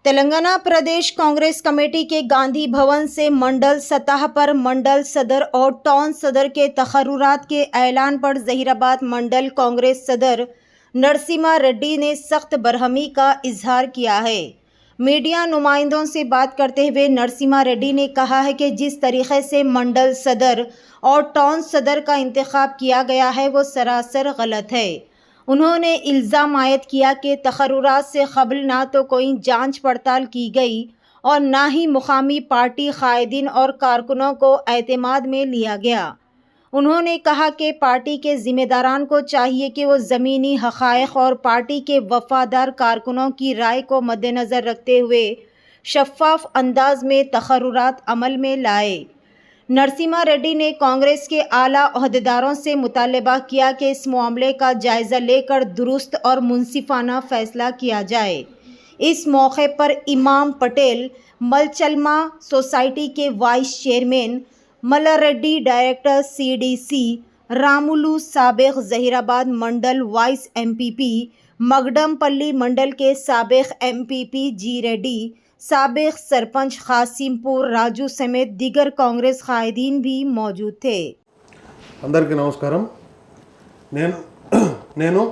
तेलंगाना प्रदेश Congress committee के गांधी भवन से मंडल सतह पर मंडल सदर और टाउन सदर के तकर्रुरात के ऐलान पर जहीराबाद मंडल कांग्रेस सदर नरसिम्हा रेड्डी ने सख्त बरहमी का इजहार किया है। मीडिया नुमाइंदों से बात करते हुए नरसिम्हा रेड्डी ने कहा है कि जिस तरीके से मंडल सदर और टाउन सदर का इंतखाब किया गया है वो सरासर गलत है। उन्होंने इल्ज़ाम आयद किया कि तकर्रुरात से कबल ना तो कोई जांच पड़ताल की गई और ना ही मुकामी पार्टी कायदीन और कारकुनों को एतमाद में लिया गया। उन्होंने कहा कि पार्टी के जिम्मेदारान को चाहिए कि वो ज़मीनी हक़ाइक़ और पार्टी के वफादार कारकुनों की राय को मद्देनज़र रखते हुए शफ़ाफ अंदाज में तकर्रुरात अमल में लाए। नरसिम्हा रेड्डी ने कांग्रेस के आला ओहदेदारों से मुतालबा किया कि इस मामले का जायज़ा लेकर दुरुस्त और मुंसिफाना फैसला किया जाए। इस मौके पर इमाम पटेल मलचलमा सोसाइटी के vice chairman Malla Reddy director CDC Ramulu साबिक जहीराबाद मंडल वाइस एमपीपी मगडमपल्ली मंडल के साबिक एमपीपी जी रेड्डी साबिक सरपंच खासिमपुर राजू समेत दीगर कांग्रेस कायदीन भी मौजूद थे। అందరికీ నమస్కారం। నేను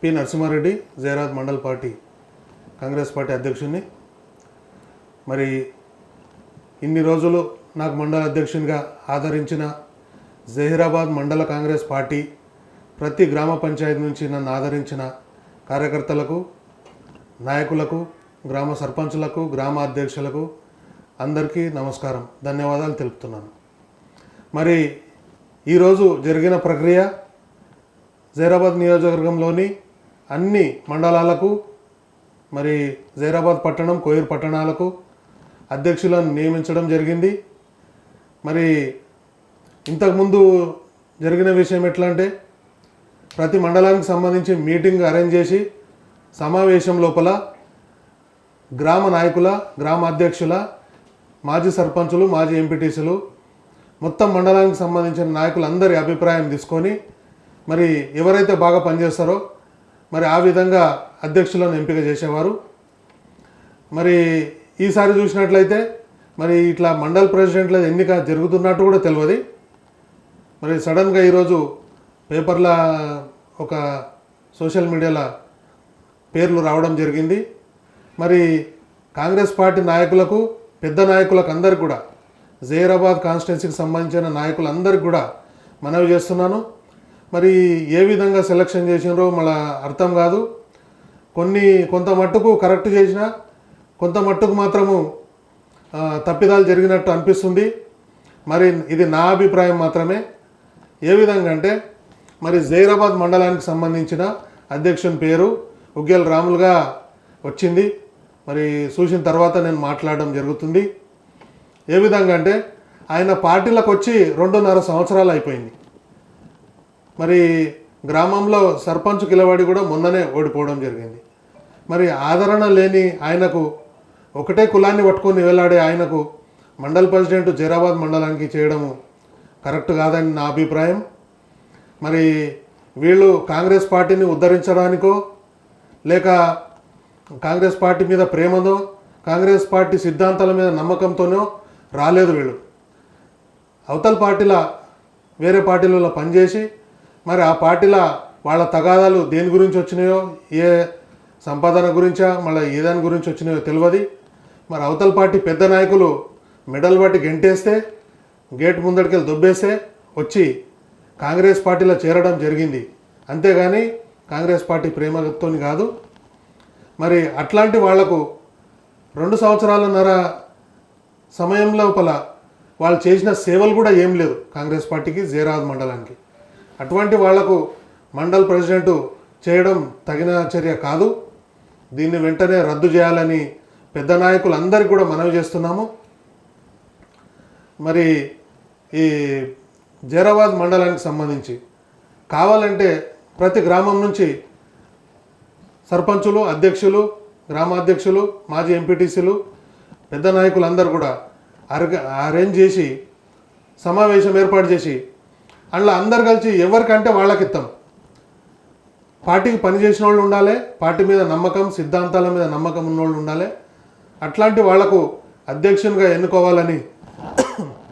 P Narasimhareddy Zaheerabad mandal party Congress party అధ్యక్షుడిని। మరి ఇన్ని రోజులు నాకు మండల అధ్యక్షునిగా ఆదరించిన జహీరాబాద్ మండల కాంగ్రెస్ పార్టీ ప్రతి గ్రామ పంచాయతీ నుంచి నన్ను ఆదరించిన కార్యకర్తలకు, నాయకులకు, గ్రామ సర్పంచులకు, గ్రామ అధ్యక్షులకు అందరికీ నమస్కారం, ధన్యవాదాలు తెలుపుతున్నాను। మరి ఈరోజు జరిగిన ప్రక్రియ జైరాబాద్ నియోజకవర్గంలోని అన్ని మండలాలకు, మరి జైరాబాద్ పట్టణం, కోయిర్ పట్టణాలకు అధ్యక్షులను నియమించడం జరిగింది। మరి ఇంతకుముందు జరిగిన విషయం ఎట్లా అంటే, ప్రతి మండలానికి సంబంధించి మీటింగ్ అరేంజ్ చేసి సమావేశం లోపల గ్రామ నాయకుల, గ్రామ అధ్యక్షుల, మాజీ సర్పంచులు, మాజీ ఎంపీటీసీలు, మొత్తం మండలానికి సంబంధించిన నాయకులందరి అభిప్రాయం తీసుకొని మరి ఎవరైతే బాగా పనిచేస్తారో మరి ఆ విధంగా అధ్యక్షులను ఎంపిక చేసేవారు। మరి ఈసారి చూసినట్లయితే మరి ఇట్లా మండల్ ప్రెసిడెంట్ల ఎన్నిక జరుగుతున్నట్టు కూడా తెలియదు। మరి సడన్గా ఈరోజు పేపర్ల ఒక సోషల్ మీడియాలో పేర్లు రావడం జరిగింది। మరి కాంగ్రెస్ పార్టీ నాయకులకు, పెద్ద నాయకులకు అందరికీ కూడా, జహీరాబాద్ కాన్స్టిట్యున్సీకి సంబంధించిన నాయకులందరికీ కూడా మనవి చేస్తున్నాను। మరి ఏ విధంగా సెలక్షన్ చేసినారో మళ్ళీ అర్థం కాదు। కొంత మట్టుకు కరెక్ట్ చేసినా, కొంత మట్టుకు మాత్రము తప్పిదాలు జరిగినట్టు అనిపిస్తుంది। మరి ఇది నా అభిప్రాయం మాత్రమే। ఏ విధంగా అంటే, మరి జహీరాబాద్ మండలానికి సంబంధించిన అధ్యక్షుని పేరు ఉగ్గ్యాల రాములుగా వచ్చింది। మరి చూసిన తర్వాత నేను మాట్లాడడం జరుగుతుంది। ఏ విధంగా అంటే, ఆయన పార్టీలకు వచ్చి 2.5 సంవత్సరాలు అయిపోయింది। మరి గ్రామంలో సర్పంచ్ కిలవాడి కూడా మొన్ననే ఓడిపోవడం జరిగింది। మరి ఆదరణ లేని ఆయనకు, ఒకటే కులాన్ని పట్టుకొని వేలాడే ఆయనకు మండల్ ప్రెసిడెంట్ జహీరాబాద్ మండలానికి చేయడము కరెక్ట్ కాదని నా అభిప్రాయం। మరి వీళ్ళు కాంగ్రెస్ పార్టీని ఉద్ధరించడానికో, లేక కాంగ్రెస్ పార్టీ మీద ప్రేమతో, కాంగ్రెస్ పార్టీ సిద్ధాంతాల మీద నమ్మకంతోనో రాలేదు వీళ్ళు। అవతల పార్టీల, వేరే పార్టీలలో పనిచేసి మరి ఆ పార్టీల వాళ్ళ తగాదాలు దేని గురించి వచ్చినాయో, ఏ సంపాదన గురించా మళ్ళీ ఏ దాని గురించి వచ్చినాయో తెలియదు। మరి అవతల పార్టీ పెద్ద నాయకులు మెడల్ బట్టి గెంటేస్తే, గేట్ ముందటికెళ్ళి దొబ్బేస్తే వచ్చి కాంగ్రెస్ పార్టీలో చేరడం జరిగింది। అంతేగాని కాంగ్రెస్ పార్టీ ప్రేమతోని కాదు। మరి అట్లాంటి వాళ్లకు 2 సంవత్సరాలన్నర సమయం లోపల వాళ్ళు చేసిన సేవలు కూడా ఏం లేదు కాంగ్రెస్ పార్టీకి, జహీరాబాద్ మండలానికి। అటువంటి వాళ్లకు మండల్ ప్రెసిడెంట్ చేయడం తగిన చర్య కాదు। దీన్ని వెంటనే రద్దు చేయాలని పెద్ద నాయకులందరికీ కూడా మనవి చేస్తున్నాము। మరి ఈ జహీరాబాద్ మండలానికి సంబంధించి కావాలంటే ప్రతి గ్రామం నుంచి సర్పంచులు, అధ్యక్షులు, గ్రామాధ్యక్షులు, మాజీ ఎంపీటీసీలు, పెద్ద నాయకులందరూ కూడా అరేంజ్ చేసి సమావేశం ఏర్పాటు చేసి అందులో అందరు కలిసి ఎవరికంటే వాళ్ళకి ఇస్తాం, పార్టీకి పనిచేసిన వాళ్ళు ఉండాలి, పార్టీ మీద నమ్మకం, సిద్ధాంతాల మీద నమ్మకం ఉన్నోళ్ళు ఉండాలి. అట్లాంటి వాళ్లకు అధ్యక్షునిగా ఎన్నుకోవాలని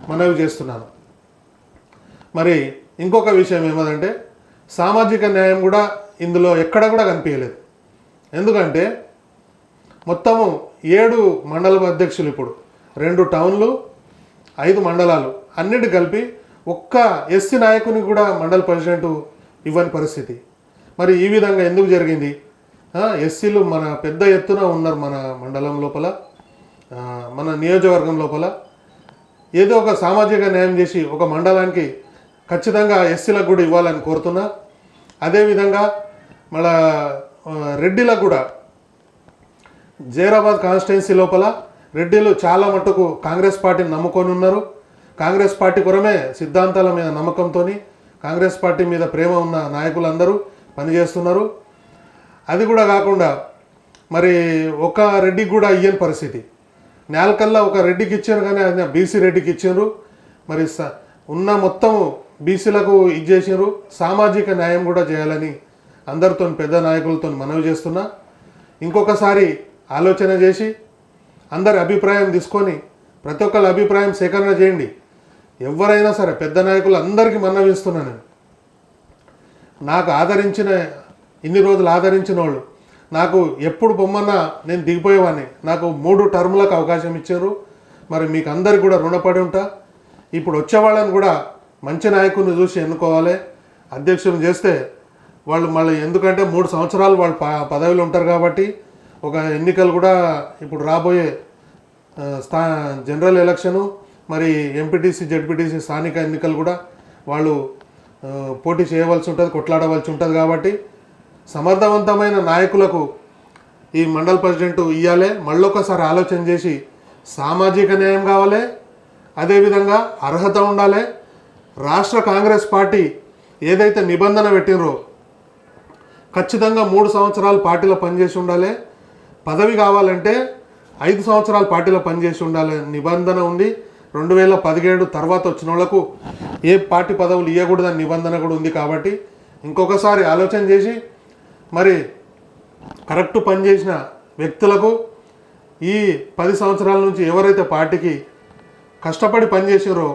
మనవి చేస్తున్నాను. మరి ఇంకొక విషయం ఏమదంటే సామాజిక న్యాయం కూడా ఇందులో ఎక్కడ కూడా కనిపించలేదు. ఎందుకంటే మొత్తము 7 మండల అధ్యక్షులు, ఇప్పుడు 2 టౌన్లు 5 మండలాలు అన్నిటి కలిపి ఒక్క ఎస్సీ నాయకుని కూడా మండల ప్రెసిడెంట్ ఇవ్వని పరిస్థితి. మరి ఈ విధంగా ఎందుకు జరిగింది? ఎస్సీలు మన పెద్ద ఎత్తున ఉన్నారు మన మండలం లోపల, మన నియోజకవర్గం లోపల. ఏదో ఒక సామాజిక న్యాయం చేసి ఒక మండలానికి ఖచ్చితంగా ఎస్సీలకు కూడా ఇవ్వాలని కోరుతున్నా. అదేవిధంగా మళ్ళా రెడ్డిలకు కూడా జైరాబాద్ కాన్స్టిట్యున్సీ లోపల రెడ్డిలు చాలా మట్టుకు కాంగ్రెస్ పార్టీని నమ్ముకొని ఉన్నారు. కాంగ్రెస్ పార్టీ కొరమే సిద్ధాంతాల మీద నమ్మకంతో కాంగ్రెస్ పార్టీ మీద ప్రేమ ఉన్న నాయకులందరూ పనిచేస్తున్నారు. అది కూడా కాకుండా మరి ఒక రెడ్డికి కూడా ఇయ్యని పరిస్థితి. నేలకల్లా ఒక రెడ్డికి ఇచ్చారు, కానీ అది బీసీ రెడ్డికి ఇచ్చారు. మరి ఉన్న మొత్తము బీసీలకు ఇచ్చేసారు. సామాజిక న్యాయం కూడా చేయాలని అందరితో పెద్ద నాయకులతో మనవి చేస్తున్నా. ఇంకొకసారి ఆలోచన చేసి అందరి అభిప్రాయం తీసుకొని ప్రతి ఒక్కరి అభిప్రాయం సేకరణ చేయండి. ఎవరైనా సరే పెద్ద నాయకులు అందరికీ మనవి ఇస్తున్నా. నేను నాకు ఆదరించిన ఇన్ని రోజులు ఆదరించిన వాళ్ళు నాకు ఎప్పుడు పొమ్మన్నా నేను దిగిపోయేవాడిని. నాకు 3 టర్ములకు అవకాశం ఇచ్చారు. మరి మీకు అందరికి కూడా రుణపడి ఉంటా. ఇప్పుడు వచ్చేవాళ్ళని కూడా మంచి నాయకుడిని చూసి ఎన్నుకోవాలి. అధ్యక్షుని చేస్తే వాళ్ళు మళ్ళీ, ఎందుకంటే 3 సంవత్సరాలు వాళ్ళు పదవిలో ఉంటారు కాబట్టి ఒక ఎన్నికలు కూడా ఇప్పుడు రాబోయే జనరల్ ఎలక్షను, మరి ఎంపీటీసీ జెడ్పీటీసీ స్థానిక ఎన్నికలు కూడా వాళ్ళు పోటీ చేయవలసి ఉంటుంది, కొట్లాడవలసి ఉంటుంది. కాబట్టి సమర్థవంతమైన నాయకులకు ఈ మండల ప్రెసిడెంట్ ఇవ్వాలి. మళ్ళొకసారి ఆలోచన చేసి సామాజిక న్యాయం కావాలి, అదేవిధంగా అర్హత ఉండాలి. రాష్ట్ర కాంగ్రెస్ పార్టీ ఏదైతే నిబంధన పెట్టినరో ఖచ్చితంగా 3 సంవత్సరాలు పార్టీలో పనిచేసి ఉండాలి. పదవి కావాలంటే 5 సంవత్సరాలు పార్టీలో పనిచేసి ఉండాలి నిబంధన ఉంది. 2017 తర్వాత వచ్చిన వాళ్ళకు ఏ పార్టీ పదవులు ఇవ్వకూడదని నిబంధన కూడా ఉంది. కాబట్టి ఇంకొకసారి ఆలోచన చేసి మరి కరెక్ట్ పనిచేసిన వ్యక్తులకు ఈ 10 సంవత్సరాల నుంచి ఎవరైతే పార్టీకి కష్టపడి పనిచేసారో,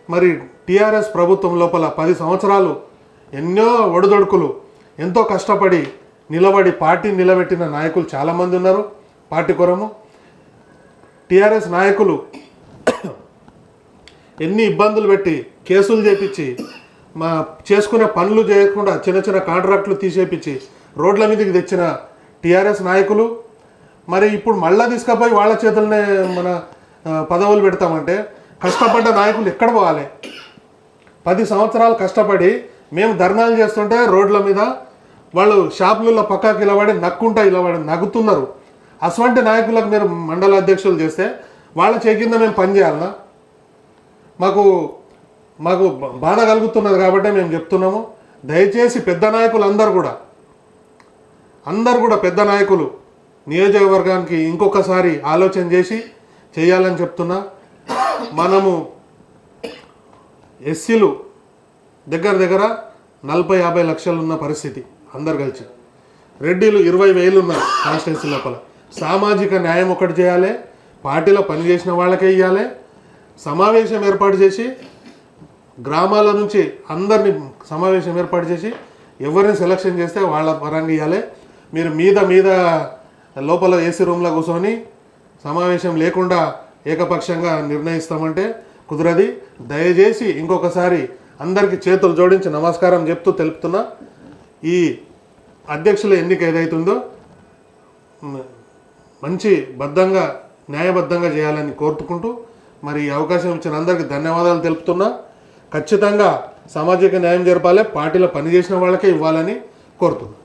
మరి టీఆర్ఎస్ ప్రభుత్వం లోపల 10 సంవత్సరాలు ఎన్నో ఒడిదొడుకులు ఎంతో కష్టపడి నిలబడి పార్టీ నిలబెట్టిన నాయకులు చాలామంది ఉన్నారు. పార్టీ కొరము టీఆర్ఎస్ నాయకులు ఎన్ని ఇబ్బందులు పెట్టి కేసులు చేపించి మా చేసుకునే పనులు చేయకుండా చిన్న చిన్న కాంట్రాక్టులు తీసేపించి రోడ్ల మీదకి తెచ్చిన టీఆర్ఎస్ నాయకులు మరి ఇప్పుడు మళ్ళా తీసుకుపోయి వాళ్ళ చేతులనే మన పదవులు పెడతామంటే కష్టపడ్డ నాయకులు ఎక్కడ పోవాలి? 10 సంవత్సరాలు కష్టపడి మేము ధర్నాలు చేస్తుంటే రోడ్ల మీద వాళ్ళు షాపులలో పక్కకి ఇలబడి నక్కుంటా ఇలబడి నగ్గుతున్నారు. అటువంటి నాయకులకు మీరు మండల అధ్యక్షులు చేస్తే వాళ్ళ చేకింద మేము పనిచేయాలన్నా? మాకు బాధ కలుగుతున్నది కాబట్టి మేము చెప్తున్నాము. దయచేసి పెద్ద నాయకులు అందరు కూడా పెద్ద నాయకులు నియోజకవర్గానికి ఇంకొకసారి ఆలోచన చేసి చేయాలని చెప్తున్నా. మనము ఎస్సీలు దగ్గర 40-50 లక్షలు ఉన్న పరిస్థితి అందరు కలిసి. రెడ్డిలు 20,000 ఉన్నారు కాన్స్టిట్యున్సీ లోపల. సామాజిక న్యాయం ఒకటి చేయాలి, పార్టీలో పనిచేసిన వాళ్ళకే ఇవ్వాలి. సమావేశం ఏర్పాటు చేసి గ్రామాల నుంచి అందరినీ సమావేశం ఏర్పాటు చేసి ఎవరిని సెలక్షన్ చేస్తే వాళ్ళ పరంగా ఇవ్వాలి. మీరు మీద లోపల ఏసీ రూమ్లో కూర్చొని సమావేశం లేకుండా ఏకపక్షంగా నిర్ణయిస్తామంటే కుదరది. దయచేసి ఇంకొకసారి అందరికీ చేతులు జోడించి నమస్కారం చెప్తూ తెలుపుతున్నా. ఈ అధ్యక్షుల ఎన్నిక ఏదైతుందో మంచి న్యాయబద్ధంగా చేయాలని కోరుకుంటూ మరి ఈ అవకాశం ఇచ్చిన అందరికీ ధన్యవాదాలు తెలుపుతున్నా. ఖచ్చితంగా సామాజిక న్యాయం జరపాలి, పార్టీలో పనిచేసిన వాళ్ళకే ఇవ్వాలని కోరుతున్నా.